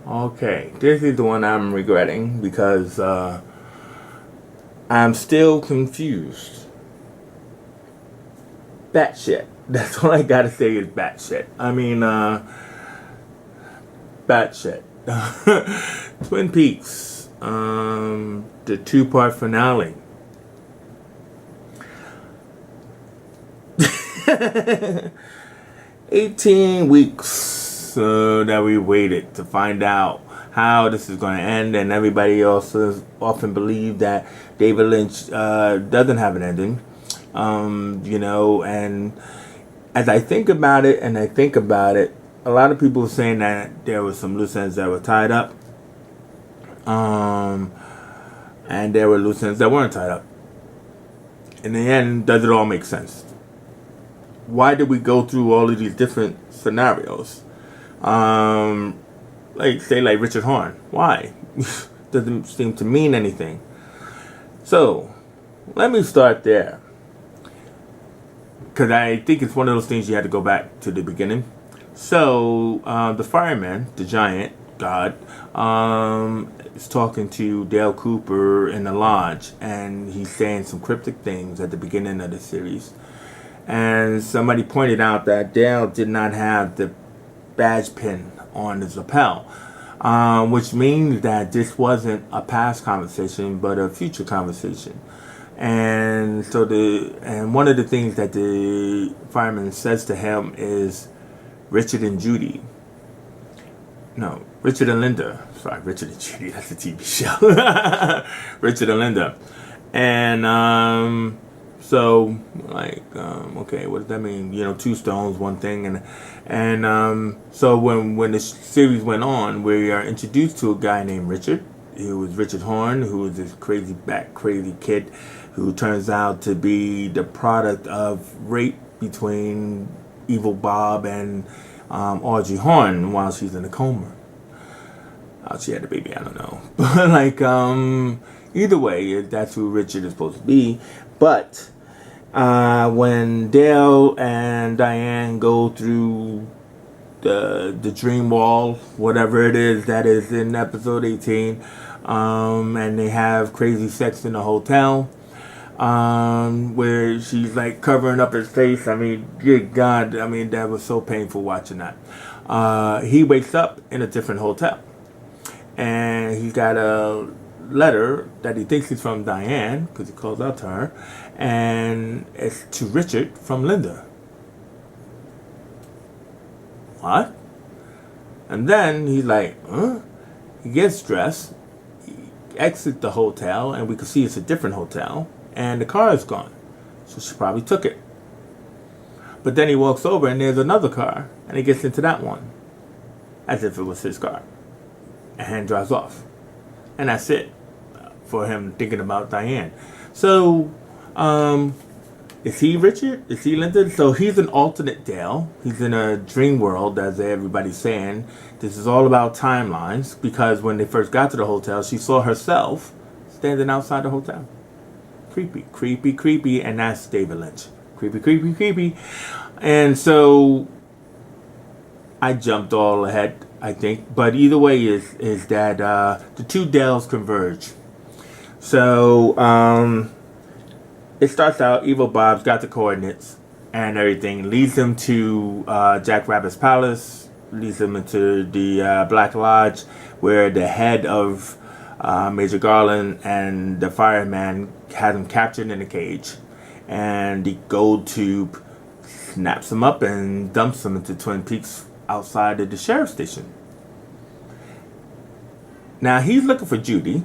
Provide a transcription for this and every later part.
Okay, this is the one I'm regretting because I'm still confused. Batshit. That's all I gotta say is batshit. I mean, batshit. Twin Peaks, the two-part finale. 18 weeks that we waited to find out how this is going to end, and everybody also often believe that David Lynch doesn't have an ending. And as I think about it, a lot of people are saying that there were some loose ends that were tied up, and there were loose ends that weren't tied up. In the end, does it all make sense? Why did we go through all of these different scenarios? Like Richard Horn. Why? Doesn't seem to mean anything. So, let me start there. Because I think it's one of those things you had to go back to the beginning. So, the fireman, the giant god, is talking to Dale Cooper in the lodge. And he's saying some cryptic things at the beginning of the series. And somebody pointed out that Dale did not have the badge pin on his lapel, which means that this wasn't a past conversation, but a future conversation. And so one of the things that the fireman says to him is Richard and Judy. No, Richard and Linda. Sorry, Richard and Judy. That's a TV show. Richard and Linda. And so, okay, what does that mean? Two stones, one thing, and so when the series went on, we are introduced to a guy named Richard. He was Richard Horn, who was this crazy kid, who turns out to be the product of rape between Evil Bob and Audrey Horn while she's in a coma. How she had a baby, I don't know, but either way, that's who Richard is supposed to be, but. When Dale and Diane go through the dream wall, whatever it is that is in episode 18, and they have crazy sex in the hotel, where she's like covering up his face. I mean, good God, that was so painful watching that. He wakes up in a different hotel, and he's got a letter that he thinks is from Diane, because he calls out to her, and it's to Richard from Linda. What? And then he's like, huh? He gets dressed, he exits the hotel, and we can see it's a different hotel, and the car is gone. So she probably took it. But then he walks over, and there's another car, and he gets into that one, as if it was his car, and drives off. And that's it for him thinking about Diane. So, is he Richard? Is he Linda? So he's an alternate Dale. He's in a dream world, as everybody's saying. This is all about timelines, because when they first got to the hotel, she saw herself standing outside the hotel. Creepy, creepy, creepy, and that's David Lynch. Creepy, creepy, creepy. And so I jumped all ahead, I think, but either way is that the two Dales converge. So it starts out, Evil Bob's got the coordinates and everything, leads him to Jack Rabbit's palace, leads him into the Black Lodge, where the head of Major Garland and the fireman has him captured in a cage, and the gold tube snaps him up and dumps him into Twin Peaks outside of the sheriff's station. Now he's looking for Judy.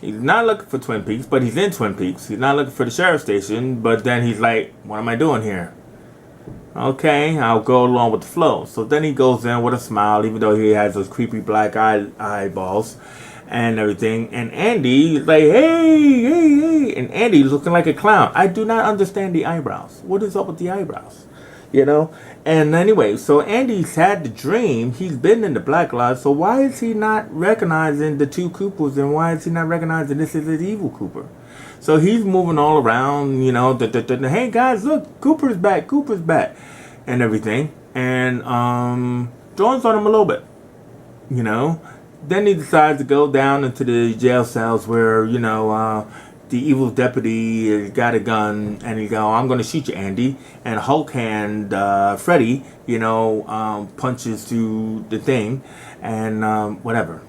He's not looking for Twin Peaks, but he's in Twin Peaks. He's not looking for the sheriff's station, but then he's like, what am I doing here? Okay, I'll go along with the flow. So then he goes in with a smile, even though he has those creepy black eyeballs and everything. And Andy's like, hey. And Andy's looking like a clown. I do not understand the eyebrows. What is up with the eyebrows? And anyway, so Andy's had the dream. He's been in the Black Lodge. So why is he not recognizing the two Coopers, and why is he not recognizing this is his evil Cooper? So he's moving all around, hey guys, look, Cooper's back, and everything. And drawings on him a little bit, you know. Then he decides to go down into the jail cells where, the evil deputy has got a gun, and he go, I'm going to shoot you, Andy. And Hulk hand Freddy, punches through the thing, and whatever.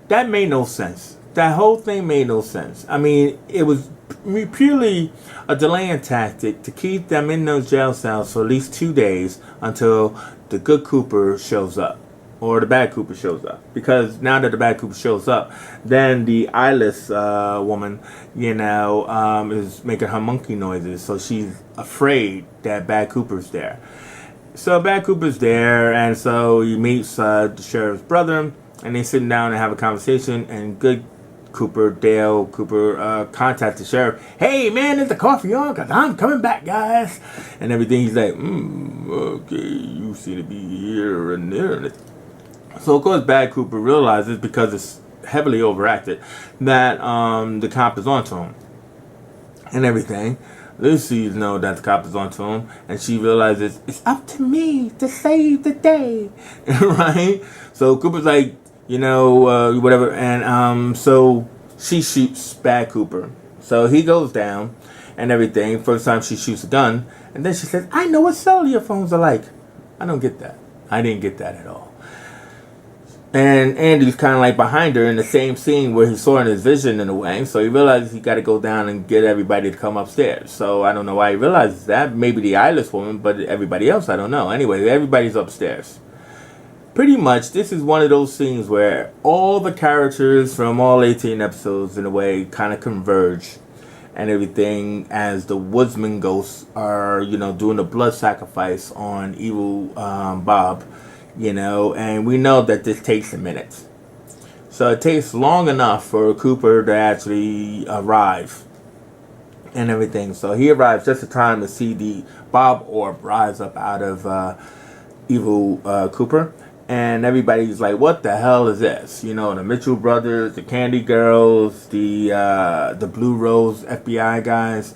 That made no sense. That whole thing made no sense. I mean, it was purely a delaying tactic to keep them in those jail cells for at least 2 days until the good Cooper shows up. Or the bad Cooper shows up. Because now that the bad Cooper shows up, then the eyeless woman, is making her monkey noises. So she's afraid that bad Cooper's there. So bad Cooper's there, and so he meets the sheriff's brother, and they sit down and have a conversation, and good Dale Cooper, contacts the sheriff. Hey man, is the coffee on? Because I'm coming back, guys. And everything. He's like, okay, you seem to be here and there. So of course bad Cooper realizes, because it's heavily overacted, that the cop is onto him and everything. Lucy knows that the cop is onto him, and she realizes it's up to me to save the day. Right? So Cooper's like, whatever, and so she shoots bad Cooper. So he goes down and everything. First time she shoots a gun, and then she says, I know what cellular phones are like. I don't get that. I didn't get that at all. And Andy's kind of like behind her in the same scene where he saw in his vision in a way. So he realizes he got to go down and get everybody to come upstairs. So I don't know why he realizes that. Maybe the eyeless woman, but everybody else, I don't know. Anyway, everybody's upstairs. Pretty much, this is one of those scenes where all the characters from all 18 episodes, in a way, kind of converge and everything, as the woodsman ghosts are, doing a blood sacrifice on evil Bob. And we know that this takes a minute. So it takes long enough for Cooper to actually arrive and everything. So he arrives just in time to see the Bob orb rise up out of evil Cooper. And everybody's like, what the hell is this? The Mitchell brothers, the Candy Girls, the Blue Rose FBI guys.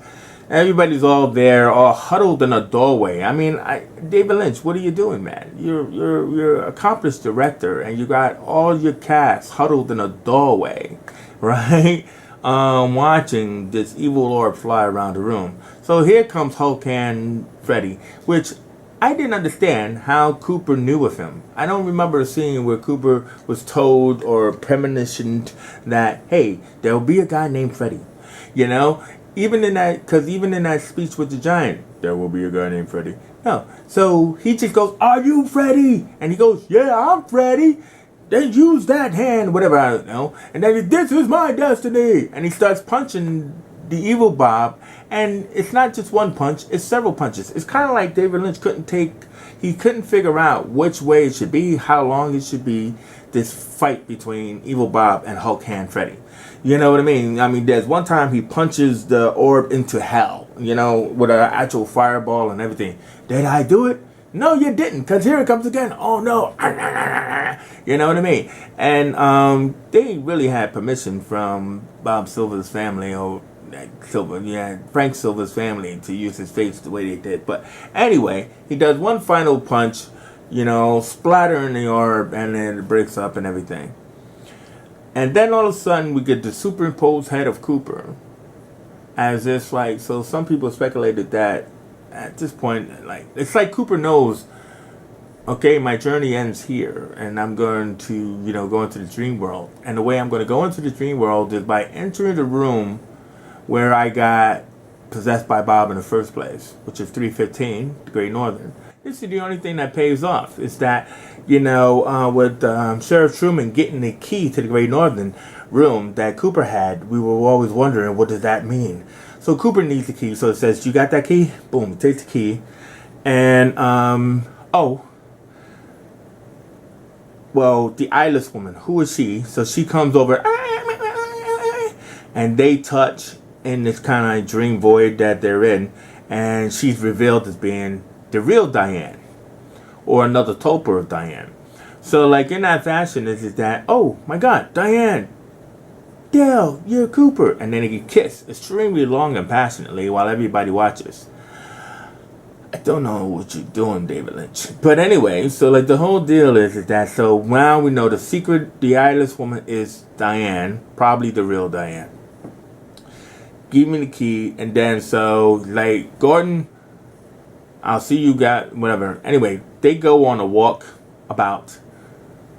Everybody's all there, all huddled in a doorway. I mean, David Lynch, what are you doing, man? You're an accomplished director, and you got all your cast huddled in a doorway, right? Watching this evil orb fly around the room. So here comes Hulk and Freddy, which I didn't understand how Cooper knew of him. I don't remember a scene where Cooper was told or premonitioned that, hey, there will be a guy named Freddy, Even in that speech with the giant, there will be a guy named Freddy. No. So he just goes, are you Freddy? And he goes, yeah, I'm Freddy. Then use that hand, whatever, I don't know. And then this is my destiny. And he starts punching the evil Bob. And it's not just one punch, it's several punches. It's kind of like David Lynch couldn't figure out which way it should be, how long it should be, this fight between evil Bob and Hulk Hand Freddy. You know what I mean? I mean, there's one time he punches the orb into hell, with an actual fireball and everything. Did I do it? No, you didn't, because here it comes again. Oh, no. You know what I mean? And they really had permission from Bob Silver's family, or Frank Silver's family, to use his face the way they did. But anyway, he does one final punch, splattering the orb, and then it breaks up and everything. And then all of a sudden we get the superimposed head of Cooper. As if so some people speculated that at this point, it's like Cooper knows, okay, my journey ends here, and I'm going to, go into the dream world. And the way I'm going to go into the dream world is by entering the room where I got possessed by Bob in the first place, which is 315, the Great Northern. This is the only thing that pays off, is that, with Sheriff Truman getting the key to the Great Northern room that Cooper had, we were always wondering, what does that mean? So Cooper needs the key, so it says, you got that key? Boom, he takes the key. And, the eyeless woman, who is she? So she comes over, and they touch in this kind of dream void that they're in, and she's revealed as being the real Diane, or another tulpa of Diane. So in that fashion is that, oh my God, Diane, Dale, you're Cooper. And then they kiss extremely long and passionately while everybody watches. I don't know what you're doing, David Lynch. But anyway, so like the whole deal is that so now we know the eyeless woman is Diane, probably the real Diane. Give me the key, and then so like Gordon, I'll see you got whatever. Anyway, they go on a walk about,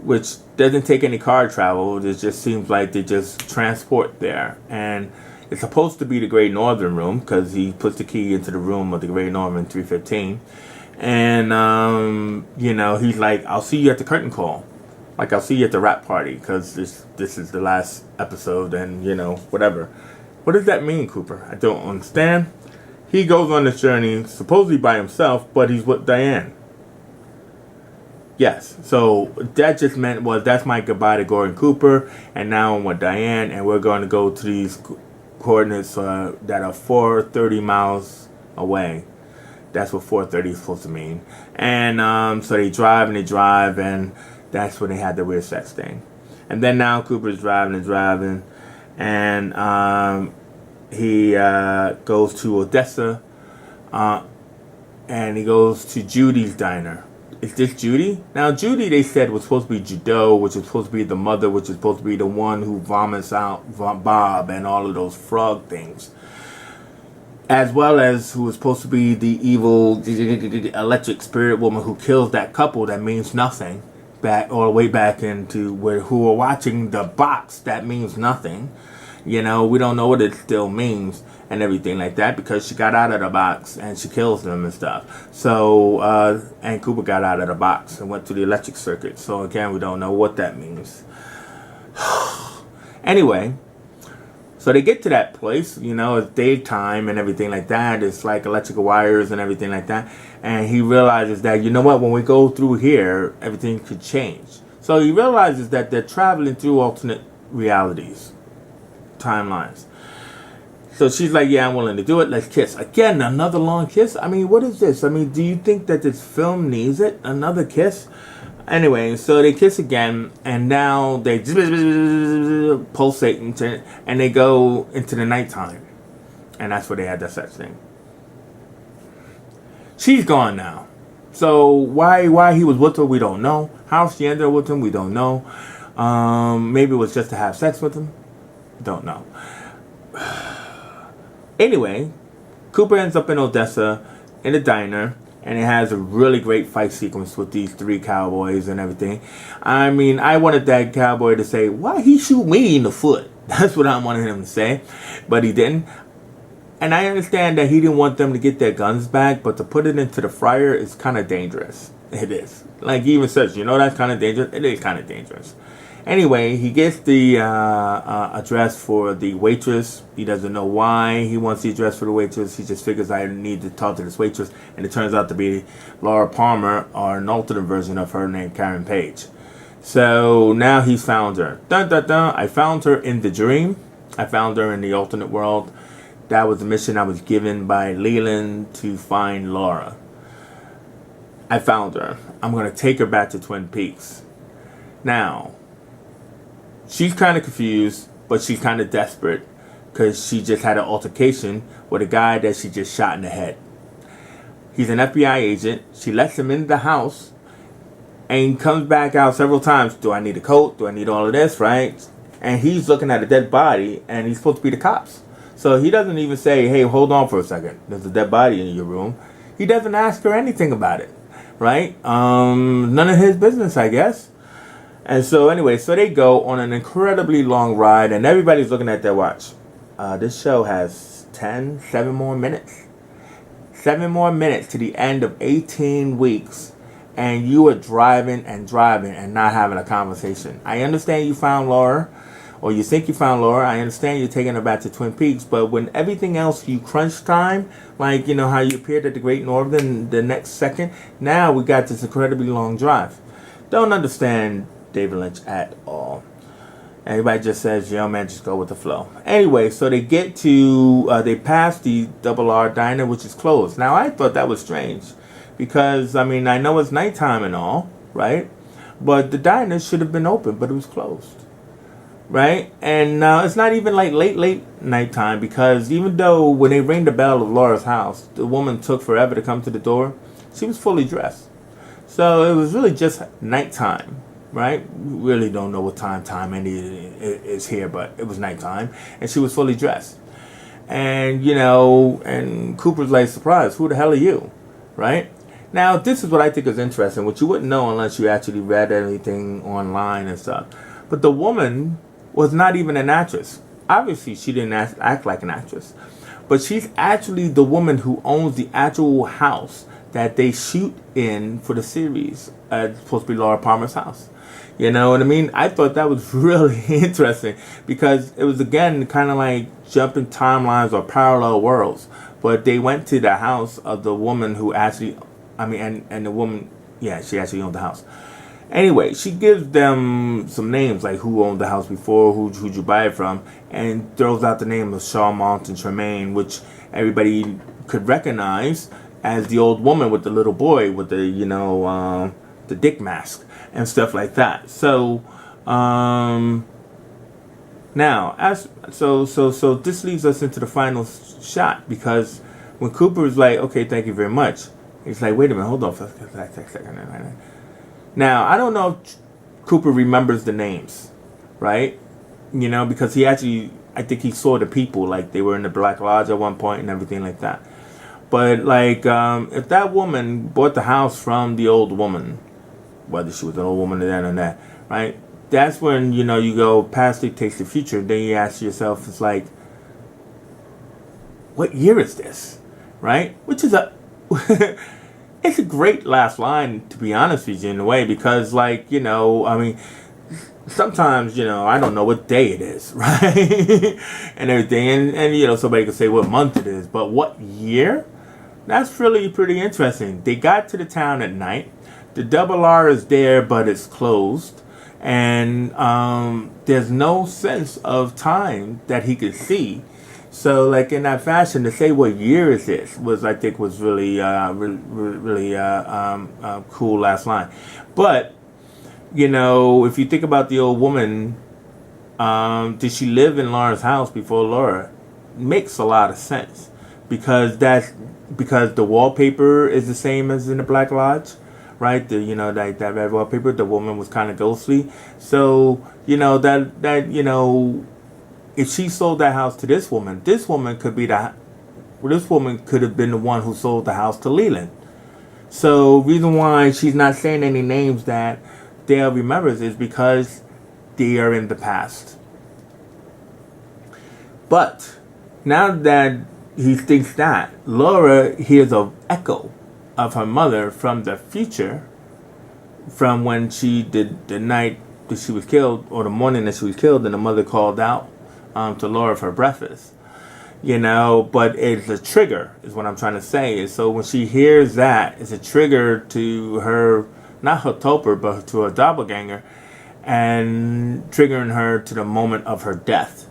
which doesn't take any car travel. It just seems like they just transport there, and it's supposed to be the Great Northern room because he puts the key into the room of the Great Northern 315, and he's like, "I'll see you at the curtain call, like I'll see you at the rap party because this is the last episode, and whatever." What does that mean, Cooper? I don't understand. He goes on this journey supposedly by himself, but he's with Diane. Yes, so that just meant that's my goodbye to Gordon Cooper, and now I'm with Diane, and we're going to go to these coordinates that are 430 miles away. That's what 430 is supposed to mean. And so they drive, and that's when they had the weird sex thing. And then now Cooper's driving, and he goes to Odessa, and he goes to Judy's diner. Is this Judy? Now, Judy, they said, was supposed to be Judo, which is supposed to be the mother, which is supposed to be the one who vomits out Bob and all of those frog things. As well as who was supposed to be the evil electric spirit woman who kills that couple that means nothing. All the way back into who are watching the box that means nothing. We don't know what it still means and everything like that because she got out of the box and she kills them and stuff. So, and Cooper got out of the box and went to the electric circuit. So again, we don't know what that means. Anyway, so they get to that place, it's daytime and everything like that. It's like electrical wires and everything like that. And he realizes that, when we go through here, everything could change. So he realizes that they're traveling through alternate realities. Timelines. So she's like, yeah, I'm willing to do it. Let's kiss. Again, another long kiss. I mean, what is this? I mean, do you think that this film needs it? Another kiss? Anyway, so they kiss again, and now they pulsate and they go into the nighttime. And that's where they had that sex thing. She's gone now. So why he was with her, we don't know. How she ended up with him, we don't know. Maybe it was just to have sex with him. Don't know. Anyway, Cooper ends up in Odessa in a diner, and it has a really great fight sequence with these three cowboys and everything. I mean, I wanted that cowboy to say, "Why he shoot me in the foot?" That's what I wanted him to say, but he didn't. And I understand that he didn't want them to get their guns back, but to put it into the fryer is kind of dangerous. It is. Like he even says, that's kind of dangerous. It is kind of dangerous. Anyway, he gets the address for the waitress. He doesn't know why he wants the address for the waitress. He just figures I need to talk to this waitress. And it turns out to be Laura Palmer, or an alternate version of her named Karen Page. So now he's found her. Dun, dun, dun. I found her in the dream. I found her in the alternate world. That was the mission I was given by Leland to find Laura. I found her. I'm going to take her back to Twin Peaks. Now, she's kind of confused, but she's kind of desperate because she just had an altercation with a guy that she just shot in the head. He's an FBI agent. She lets him into the house and comes back out several times. Do I need a coat? Do I need all of this, right? And he's looking at a dead body, and he's supposed to be the cops. So he doesn't even say, "Hey, hold on for a second. There's a dead body in your room." He doesn't ask her anything about it, right? None of his business, I guess. And so anyway, so they go on an incredibly long ride, and everybody's looking at their watch. This show has 7 more minutes. 7 more minutes to the end of 18 weeks, and you are driving and not having a conversation. I understand you found Laura, or you think you found Laura. I understand you're taking her back to Twin Peaks, but when everything else you crunch time, like how you appeared at the Great Northern the next second, now we got this incredibly long drive. Don't understand David Lynch at all. Everybody just says, "Yo, man, just go with the flow." Anyway, so they get to, they pass the Double R Diner, which is closed. Now, I thought that was strange because, I mean, I know it's nighttime and all, right? But the diner should have been open, but it was closed. right? And it's not even like late nighttime, because even though when they rang the bell of Laura's house, the woman took forever to come to the door. She was fully dressed, so it was really just nighttime, right? We really don't know what time any is here, but it was nighttime, and she was fully dressed. And and Cooper's like, surprised, who the hell are you, right? Now, this is what I think is interesting, which you wouldn't know unless you actually read anything online and stuff. But the woman was not even an actress. Obviously, she didn't act like an actress. But she's actually the woman who owns the actual house that they shoot in for the series. It's supposed to be Laura Palmer's house. You know what I mean? I thought that was really interesting, because it was, again, kind of like jumping timelines or parallel worlds. But they went to the house of the woman who actually, and the woman, yeah, she actually owned the house. Anyway, she gives them some names, like who owned the house before, who'd you buy it from, and throws out the name of Charmant and Tremaine, which everybody could recognize as the old woman with the little boy with the dick mask and stuff like that. So, now, so this leads us into the final shot, because when Cooper is like, okay, thank you very much, he's like, wait a minute, hold on for a second. Now, I don't know if Cooper remembers the names, right? Because he actually, I think he saw the people, like they were in the Black Lodge at one point and everything like that. But, like, if that woman bought the house from the old woman, whether she was an old woman or that or that, right? That's when, you go past dictates the future. Then you ask yourself, it's like, what year is this, right? Which is it's a great last line, to be honest with you, in a way, because, like, sometimes, I don't know what day it is, right? And everything. And somebody could say what month it is, but what year? That's really pretty interesting. They got to the town at night. The double R is there, but it's closed. And there's no sense of time that he could see. So, like, in that fashion, to say what year is this I think was really, really cool last line. But, if you think about the old woman, did she live in Laura's house before Laura? Makes a lot of sense, because the wallpaper is the same as in the Black Lodge, right? That red wallpaper. The woman was kind of ghostly, so if she sold that house to this woman could have been the one who sold the house to Leland. So, reason why she's not saying any names that Dale remembers is because they are in the past. But now that he thinks that, Laura hears an echo of her mother from the future, from when she did the night that she was killed, or the morning that she was killed, and the mother called out to Laura for breakfast. But it's a trigger, is what I'm trying to say. And so when she hears that, it's a trigger to her, not her Topper, but to her doppelganger, and triggering her to the moment of her death.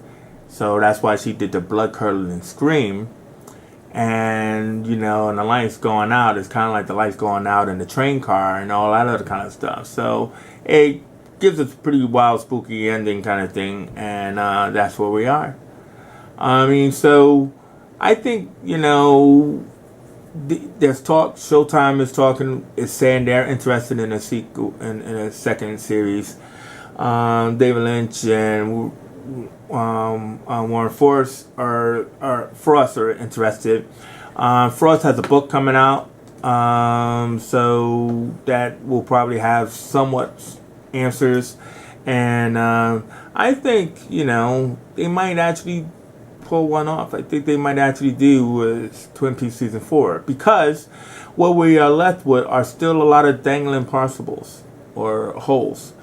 So that's why she did the blood-curdling scream. And, and the lights going out, it's kind of like the lights going out in the train car and all that other kind of stuff. So it gives us a pretty wild, spooky ending kind of thing. And that's where we are. So I think, there's talk. Showtime is saying they're interested in a sequel, in a second series. David Lynch and Warren Frost are interested. Frost has a book coming out, so that will probably have somewhat answers. And I think they might actually pull one off. I think they might actually do with Twin Peaks season 4, because what we are left with are still a lot of dangling participles or holes.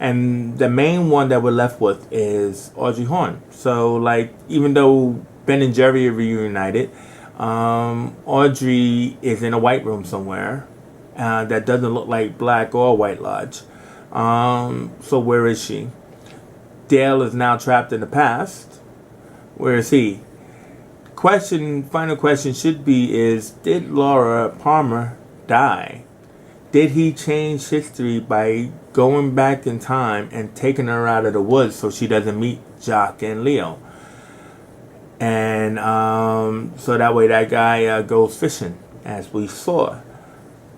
And the main one that we're left with is Audrey Horne. So, like, even though Ben and Jerry are reunited, Audrey is in a white room somewhere that doesn't look like Black or White Lodge. So where is she? Dale is now trapped in the past. Where is he? Final question should be is, did Laura Palmer die? did he change history by going back in time and taking her out of the woods so she doesn't meet Jock and Leo? And so that way that guy goes fishing, as we saw.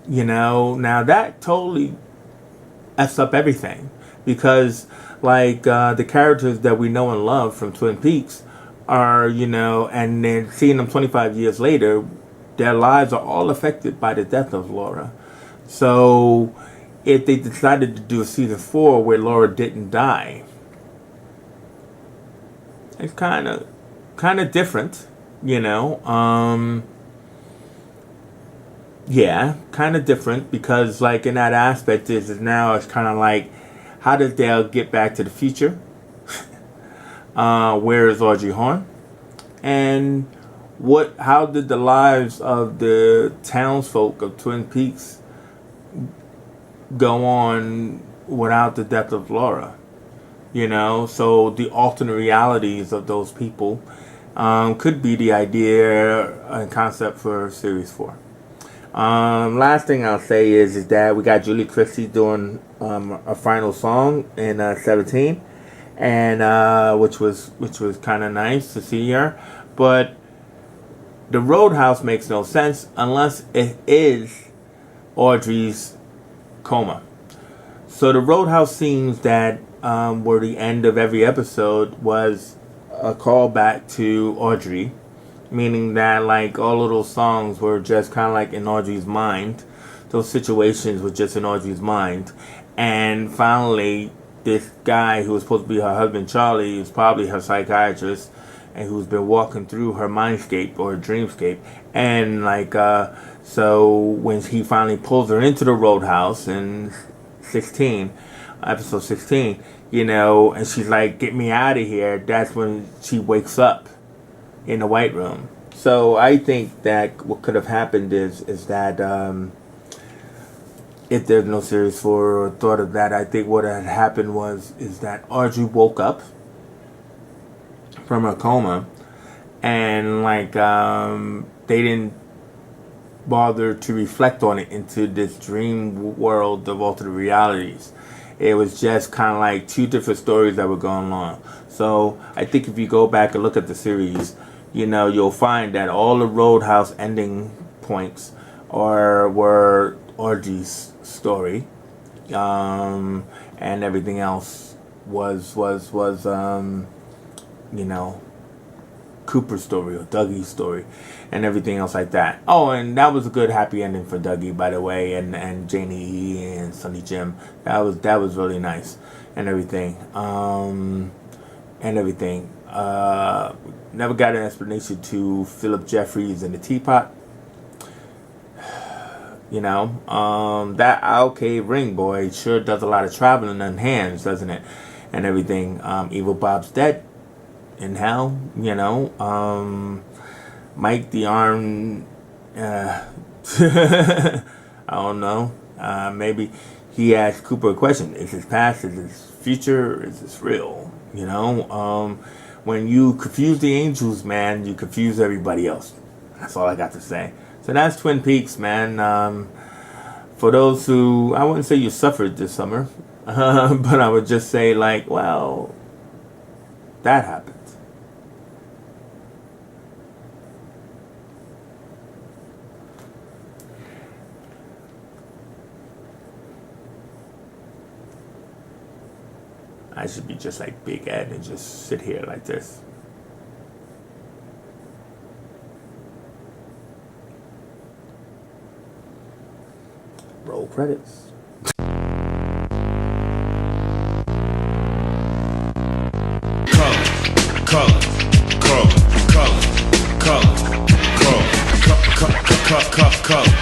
Now that totally F's up everything. Because, like, the characters that we know and love from Twin Peaks are, and then seeing them 25 years later, their lives are all affected by the death of Laura. So, if they decided to do a season 4 where Laura didn't die, it's kind of different, yeah, kind of different because, like, in that aspect is now it's kind of like, how does Dale get back to the future? Where is Audrey Horne? And how did the lives of the townsfolk of Twin Peaks go on without the death of Laura? So the alternate realities of those people could be the idea and concept for Series 4. Last thing I'll say is that we got Julie Christie doing a final song in 17, and which was kind of nice to see her. But the Roadhouse makes no sense unless it is Audrey's coma. So the Roadhouse scenes that were the end of every episode was a callback to Audrey. Meaning that, like, all of those songs were just kind of like in Audrey's mind. Those situations were just in Audrey's mind. And finally, this guy who was supposed to be her husband, Charlie, is probably her psychiatrist, and who's been walking through her mindscape or dreamscape. And, like, so when he finally pulls her into the Roadhouse in episode 16, and she's like, get me out of here, that's when she wakes up in the White Room. So I think that what could have happened is that if there's no Series 4 or thought of that, I think what had happened is that Audrey woke up from her coma, and like they didn't bother to reflect on it into this dream world of alternate realities. It was just kind of like two different stories that were going on. So I think if you go back and look at the series, you'll find that all the Roadhouse ending points were Audrey's story, and everything else was Cooper's story or Dougie's story, and everything else like that. Oh, and that was a good happy ending for Dougie, by the way, and Janie and Sonny Jim. That was really nice, and everything. Never got an explanation to Philip Jeffries and the teapot. That okay ring boy sure does a lot of traveling on hands, doesn't it? And everything. Evil Bob's dead in hell. Mike the Arm. I don't know. Maybe he asked Cooper a question: is this past? Is this future? Is this real? When you confuse the angels, man, you confuse everybody else. That's all I got to say. So that's Twin Peaks, man. For those who, I wouldn't say you suffered this summer, but I would just say, like, well, that happened. I should be just like Big Ed and just sit here like this. Roll credits. Color.